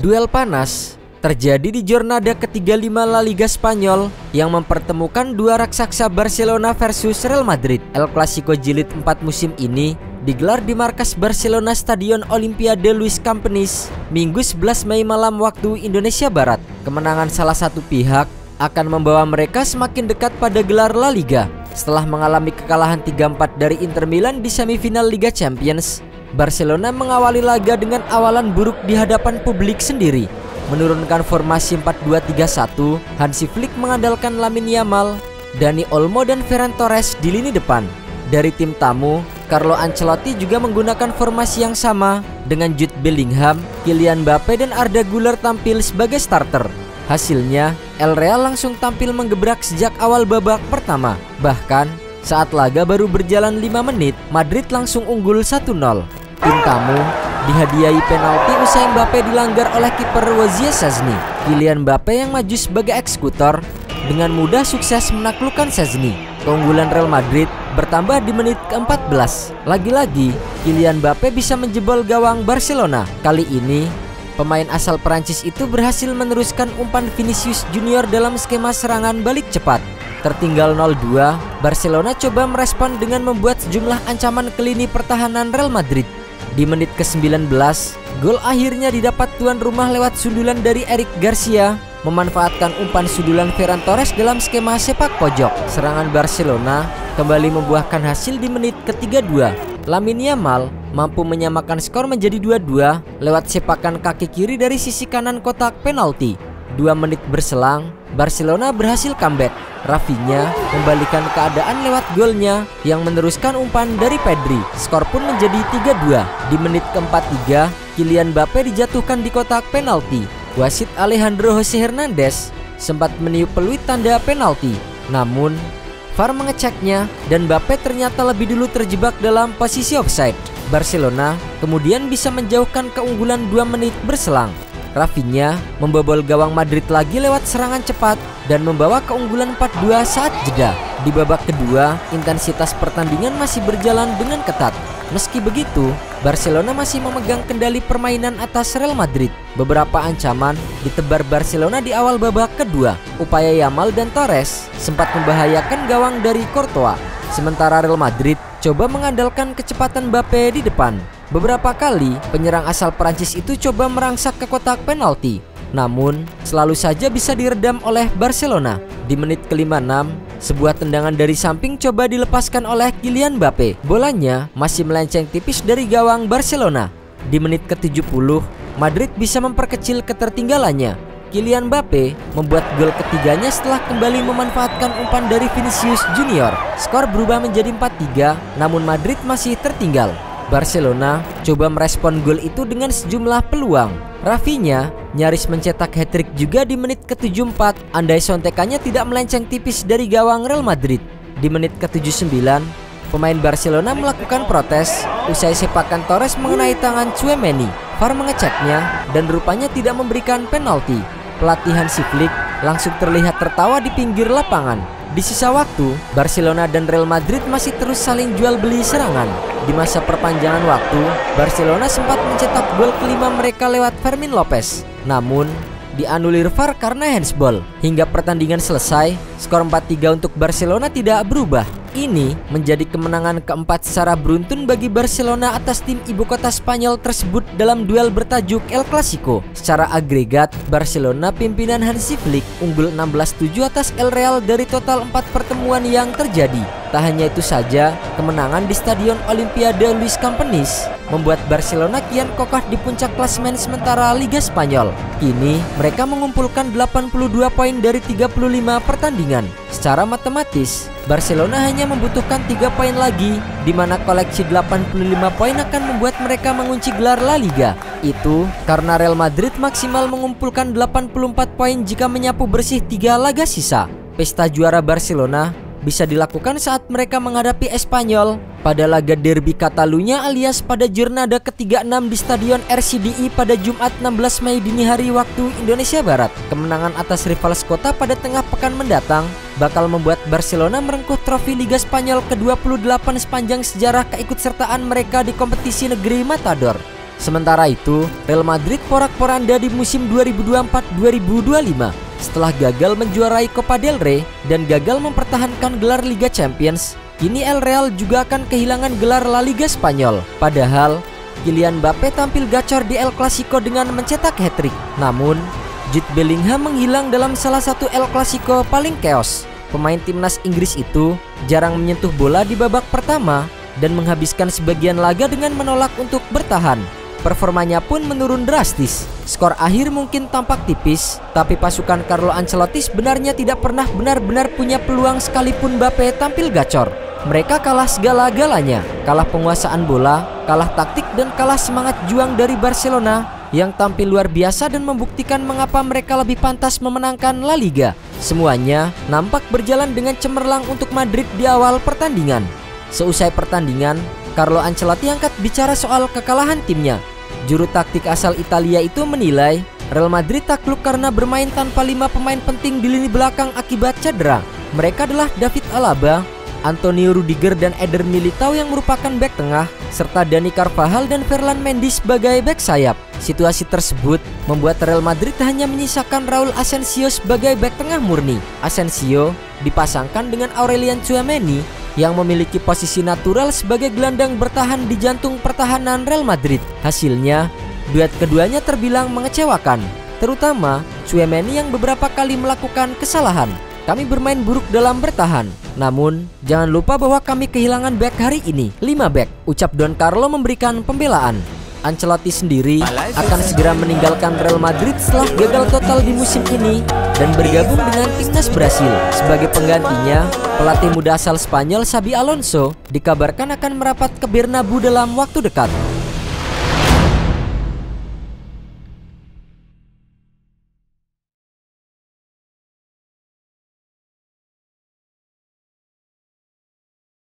Duel panas terjadi di jornada ke-35 La Liga Spanyol yang mempertemukan dua raksasa Barcelona versus Real Madrid. El Clasico Jilid 4 musim ini digelar di markas Barcelona Stadion Olimpiade Luis Companys Minggu 11 Mei malam waktu Indonesia Barat. Kemenangan salah satu pihak akan membawa mereka semakin dekat pada gelar La Liga. Setelah mengalami kekalahan 3-4 dari Inter Milan di semifinal Liga Champions, Barcelona mengawali laga dengan awalan buruk di hadapan publik sendiri. Menurunkan formasi 4-2-3-1, Hansi Flick mengandalkan Lamine Yamal, Dani Olmo dan Ferran Torres di lini depan. Dari tim tamu, Carlo Ancelotti juga menggunakan formasi yang sama dengan Jude Bellingham, Kylian Mbappe dan Arda Güler tampil sebagai starter. Hasilnya, El Real langsung tampil menggebrak sejak awal babak pertama. Bahkan, saat laga baru berjalan 5 menit, Madrid langsung unggul 1-0. Tim tamu dihadiahi penalti usai Mbappe dilanggar oleh kiper Wojciech Szczęsny. Kylian Mbappe yang maju sebagai eksekutor dengan mudah sukses menaklukkan Szczęsny. Keunggulan Real Madrid bertambah di menit ke-14. Lagi-lagi Kylian Mbappe bisa menjebol gawang Barcelona. Kali ini pemain asal Prancis itu berhasil meneruskan umpan Vinicius Junior dalam skema serangan balik cepat. Tertinggal 0-2, Barcelona coba merespon dengan membuat sejumlah ancaman ke lini pertahanan Real Madrid. Di menit ke-19, gol akhirnya didapat tuan rumah lewat sundulan dari Eric Garcia, memanfaatkan umpan sundulan Ferran Torres dalam skema sepak pojok. Serangan Barcelona kembali membuahkan hasil di menit ke-32. Lamine Yamal mampu menyamakan skor menjadi 2-2 lewat sepakan kaki kiri dari sisi kanan kotak penalti. 2 menit berselang, Barcelona berhasil comeback. Rafinha membalikan keadaan lewat golnya yang meneruskan umpan dari Pedri. Skor pun menjadi 3-2. Di menit ke-43, Kylian Mbappe dijatuhkan di kotak penalti. Wasit Alejandro Jose Hernandez sempat meniup peluit tanda penalti. Namun, VAR mengeceknya dan Mbappe ternyata lebih dulu terjebak dalam posisi offside. Barcelona kemudian bisa menjauhkan keunggulan 2 menit berselang. Rafinha membobol gawang Madrid lagi lewat serangan cepat dan membawa keunggulan 4-2 saat jeda. Di babak kedua, intensitas pertandingan masih berjalan dengan ketat. Meski begitu, Barcelona masih memegang kendali permainan atas Real Madrid. Beberapa ancaman ditebar Barcelona di awal babak kedua. Upaya Yamal dan Torres sempat membahayakan gawang dari Courtois. Sementara Real Madrid coba mengandalkan kecepatan Mbappe di depan. Beberapa kali penyerang asal Prancis itu coba merangsak ke kotak penalti, namun selalu saja bisa diredam oleh Barcelona. Di menit ke-56, sebuah tendangan dari samping coba dilepaskan oleh Kylian Mbappe. Bolanya masih melenceng tipis dari gawang Barcelona. Di menit ke-70, Madrid bisa memperkecil ketertinggalannya. Kylian Mbappe membuat gol ketiganya setelah kembali memanfaatkan umpan dari Vinicius Junior. Skor berubah menjadi 4-3, namun Madrid masih tertinggal. Barcelona coba merespon gol itu dengan sejumlah peluang. Rafinha nyaris mencetak hat-trick juga di menit ke-74 andai sontekannya tidak melenceng tipis dari gawang Real Madrid. Di menit ke-79, pemain Barcelona melakukan protes usai sepakan Torres mengenai tangan Tchouaméni. VAR mengeceknya dan rupanya tidak memberikan penalti. Pelatih Hansi Flick langsung terlihat tertawa di pinggir lapangan. Di sisa waktu, Barcelona dan Real Madrid masih terus saling jual beli serangan. Di masa perpanjangan waktu, Barcelona sempat mencetak gol kelima mereka lewat Fermin Lopez. Namun, dianulir VAR karena handsball. Hingga pertandingan selesai, skor 4-3 untuk Barcelona tidak berubah. Ini menjadi kemenangan keempat secara beruntun bagi Barcelona atas tim ibu kota Spanyol tersebut dalam duel bertajuk El Clasico. Secara agregat, Barcelona pimpinan Hansi Flick unggul 16-7 atas El Real dari total 4 pertemuan yang terjadi. Tak hanya itu saja, kemenangan di Stadion Olimpiade Luis Companys membuat Barcelona kian kokoh di puncak klasemen sementara Liga Spanyol. Kini mereka mengumpulkan 82 poin dari 35 pertandingan. Secara matematis, Barcelona hanya membutuhkan 3 poin lagi, di mana koleksi 85 poin akan membuat mereka mengunci gelar La Liga. Itu karena Real Madrid maksimal mengumpulkan 84 poin jika menyapu bersih 3 laga sisa. Pesta juara Barcelona bisa dilakukan saat mereka menghadapi Espanyol pada laga derby Catalunya alias pada jornada ke-36 di Stadion RCDI pada Jumat 16 Mei dini hari waktu Indonesia Barat. Kemenangan atas rival sekota pada tengah pekan mendatang bakal membuat Barcelona merengkuh trofi Liga Spanyol ke-28 sepanjang sejarah keikutsertaan mereka di kompetisi negeri Matador. Sementara itu, Real Madrid porak-poranda di musim 2024-2025 setelah gagal menjuarai Copa del Rey dan gagal mempertahankan gelar Liga Champions. Kini El Real juga akan kehilangan gelar La Liga Spanyol. Padahal, Kylian Mbappe tampil gacor di El Clasico dengan mencetak hat-trick. Namun, Jude Bellingham menghilang dalam salah satu El Clasico paling chaos. Pemain timnas Inggris itu jarang menyentuh bola di babak pertama dan menghabiskan sebagian laga dengan menolak untuk bertahan. Performanya pun menurun drastis. Skor akhir mungkin tampak tipis, tapi pasukan Carlo Ancelotti sebenarnya tidak pernah benar-benar punya peluang sekalipun Mbappe tampil gacor. Mereka kalah segala-galanya, kalah penguasaan bola, kalah taktik, dan kalah semangat juang dari Barcelona yang tampil luar biasa dan membuktikan mengapa mereka lebih pantas memenangkan La Liga. Semuanya nampak berjalan dengan cemerlang untuk Madrid di awal pertandingan. Seusai pertandingan, Carlo Ancelotti angkat bicara soal kekalahan timnya. Juru taktik asal Italia itu menilai Real Madrid takluk karena bermain tanpa 5 pemain penting di lini belakang akibat cedera. Mereka adalah David Alaba, Antonio Rudiger, dan Eder Militao yang merupakan bek tengah, serta Dani Carvajal dan Ferland Mendy sebagai bek sayap. Situasi tersebut membuat Real Madrid hanya menyisakan Raul Asensio sebagai bek tengah murni. Asensio dipasangkan dengan Aurelien Tchouaméni yang memiliki posisi natural sebagai gelandang bertahan di jantung pertahanan Real Madrid. Hasilnya, duet keduanya terbilang mengecewakan, terutama Tchouaméni yang beberapa kali melakukan kesalahan. Kami bermain buruk dalam bertahan. Namun, jangan lupa bahwa kami kehilangan bek hari ini, 5 bek, ucap Don Carlo memberikan pembelaan. Ancelotti sendiri akan segera meninggalkan Real Madrid setelah gagal total di musim ini dan bergabung dengan timnas Brasil. Sebagai penggantinya, pelatih muda asal Spanyol Xabi Alonso dikabarkan akan merapat ke Bernabeu dalam waktu dekat.